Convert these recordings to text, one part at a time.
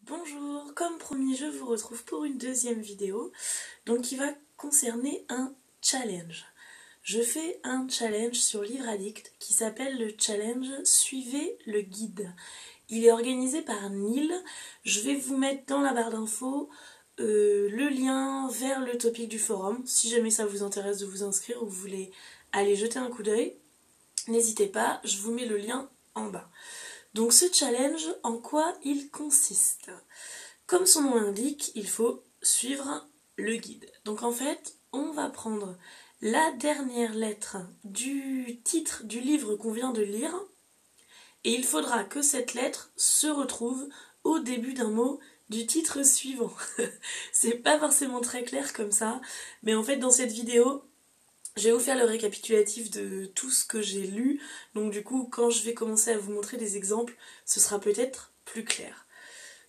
Bonjour, comme promis, je vous retrouve pour une deuxième vidéo, donc qui va concerner un challenge. Je fais un challenge sur Livre Addict qui s'appelle le challenge Suivez le guide. Il est organisé par Neil. Je vais vous mettre dans la barre d'infos le lien vers le topic du forum. Si jamais ça vous intéresse de vous inscrire ou vous voulez aller jeter un coup d'œil, n'hésitez pas, je vous mets le lien en bas. Donc ce challenge, en quoi il consiste? Comme son nom l'indique, il faut suivre le guide. Donc en fait, on va prendre la dernière lettre du titre du livre qu'on vient de lire et il faudra que cette lettre se retrouve au début d'un mot du titre suivant. C'est pas forcément très clair comme ça, mais en fait dans cette vidéo, je vais vous faire le récapitulatif de tout ce que j'ai lu, donc du coup quand je vais commencer à vous montrer des exemples, ce sera peut-être plus clair.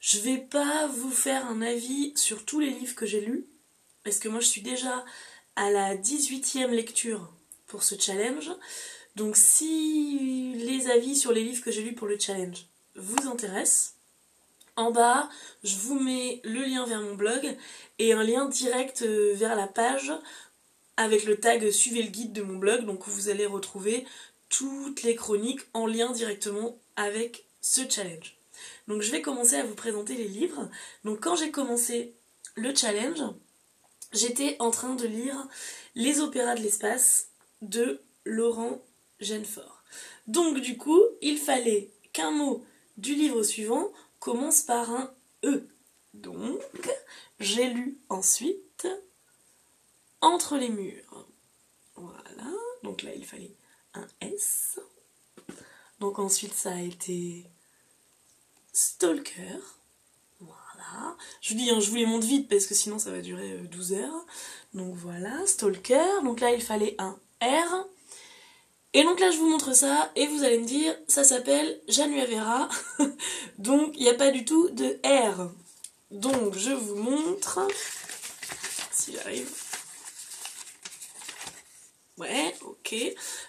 Je vais pas vous faire un avis sur tous les livres que j'ai lus, parce que moi je suis déjà à la 18e lecture pour ce challenge, donc si les avis sur les livres que j'ai lus pour le challenge vous intéressent, en bas je vous mets le lien vers mon blog et un lien direct vers la page avec le tag suivez le guide de mon blog, donc vous allez retrouver toutes les chroniques en lien directement avec ce challenge. Donc je vais commencer à vous présenter les livres. Donc quand j'ai commencé le challenge, j'étais en train de lire Les Opéras de l'espace de Laurent Genefort. Donc du coup, il fallait qu'un mot du livre suivant commence par un E. Donc j'ai lu ensuite Entre les murs. Voilà, donc là il fallait un S. Donc ensuite ça a été Stalker. Voilà. Je vous dis, je vous les montre vite parce que sinon ça va durer 12 heures. Donc voilà, Stalker. Donc là il fallait un R. Et donc là je vous montre ça et vous allez me dire, ça s'appelle Januavera. Donc il n'y a pas du tout de R. Donc je vous montre, si j'arrive. Ouais, ok.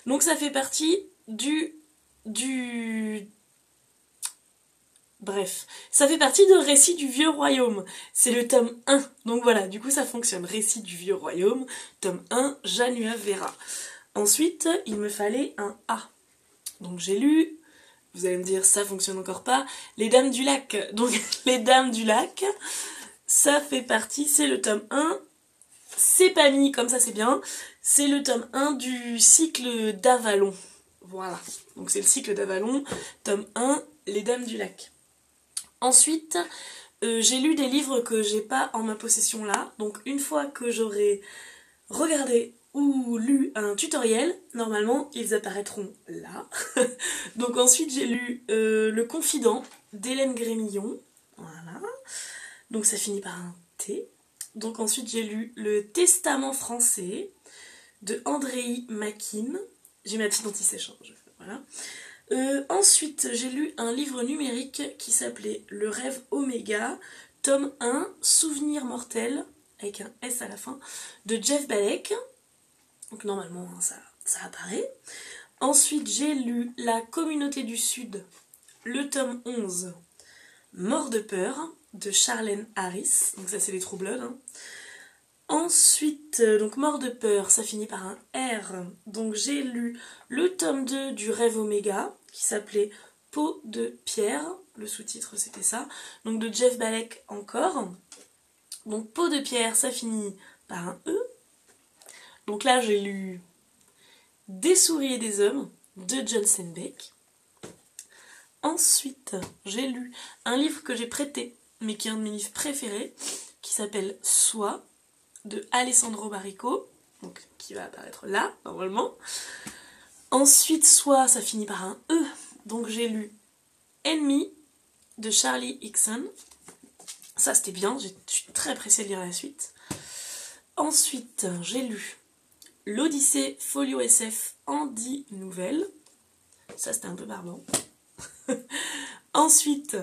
Donc ça fait partie Bref, ça fait partie de Récit du Vieux Royaume. C'est le tome 1. Donc voilà, du coup ça fonctionne. Récit du Vieux Royaume, tome 1, Januavera. Ensuite, il me fallait un A. Donc j'ai lu, vous allez me dire ça fonctionne encore pas, Les Dames du Lac. Donc Les Dames du Lac, ça fait partie, c'est le tome 1. C'est pas mis, comme ça c'est bien. C'est le tome 1 du cycle d'Avalon. Voilà, donc c'est le cycle d'Avalon, tome 1, Les Dames du Lac. Ensuite, j'ai lu des livres que j'ai pas en ma possession là. Donc une fois que j'aurai regardé ou lu un tutoriel, normalement ils apparaîtront là. Donc ensuite j'ai lu Le Confident d'Hélène Grémillon. Voilà. Donc ça finit par un T. Donc ensuite j'ai lu Le Testament français de Andréi Makin. J'ai ma petite anti-sèche, voilà. Ensuite, j'ai lu un livre numérique qui s'appelait Le Rêve Oméga, tome 1, Souvenirs mortels, avec un S à la fin, de Jeff Balek. Donc normalement, ça apparaît. Ensuite, j'ai lu La Communauté du Sud, le tome 11, Mort de peur, de Charlène Harris. Donc ça, c'est les True Blood, hein. Ensuite, donc Mort de peur, ça finit par un R. Donc j'ai lu le tome 2 du Rêve Oméga, qui s'appelait Peau de pierre. Le sous-titre, c'était ça. Donc de Jeff Balek encore. Donc Peau de pierre, ça finit par un E. Donc là, j'ai lu Des souris et des hommes, de John Steinbeck. Ensuite, j'ai lu un livre que j'ai prêté, mais qui est un de mes livres préférés, qui s'appelle Soi, de Alessandro Barrico, donc qui va apparaître là, normalement. Ensuite, Soit, ça finit par un E, donc j'ai lu Ennemi, de Charlie Higson. Ça, c'était bien, je suis très pressée de lire la suite. Ensuite, j'ai lu L'Odyssée Folio SF en 10 nouvelles. Ça, c'était un peu barbant. Ensuite,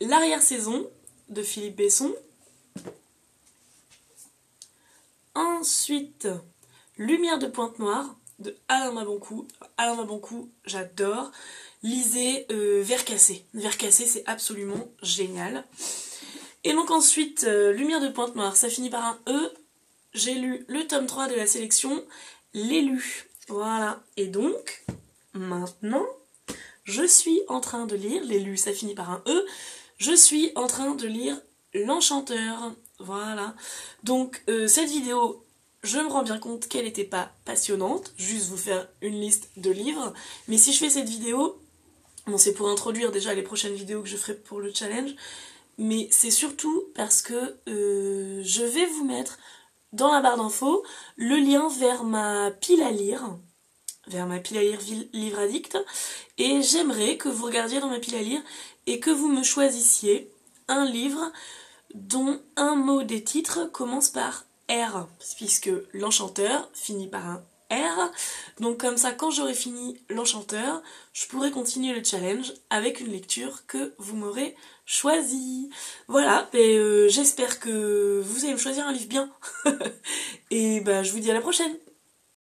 L'arrière-saison, de Philippe Besson. Ensuite, Lumière de Pointe-Noire, de Alain Maboncou. Alain Maboncou, j'adore. Lisez Verre cassé. Verre cassé, c'est absolument génial. Et donc ensuite, Lumière de Pointe-Noire, ça finit par un E. J'ai lu le tome 3 de la sélection L'élu. Voilà. Et donc, maintenant, je suis en train de lire, L'élu, ça finit par un E. Je suis en train de lire L'Enchanteur. Voilà. Donc, cette vidéo, je me rends bien compte qu'elle n'était pas passionnante, juste vous faire une liste de livres. Mais si je fais cette vidéo, bon, c'est pour introduire déjà les prochaines vidéos que je ferai pour le challenge, mais c'est surtout parce que je vais vous mettre dans la barre d'infos le lien vers ma pile à lire, Livre Addict, et j'aimerais que vous regardiez dans ma pile à lire et que vous me choisissiez un livre dont un mot des titres commence par R, puisque l'Enchanteur finit par un R. Donc comme ça, quand j'aurai fini L'Enchanteur, je pourrai continuer le challenge avec une lecture que vous m'aurez choisie. Voilà, et j'espère que vous allez me choisir un livre bien. Et bah, je vous dis à la prochaine.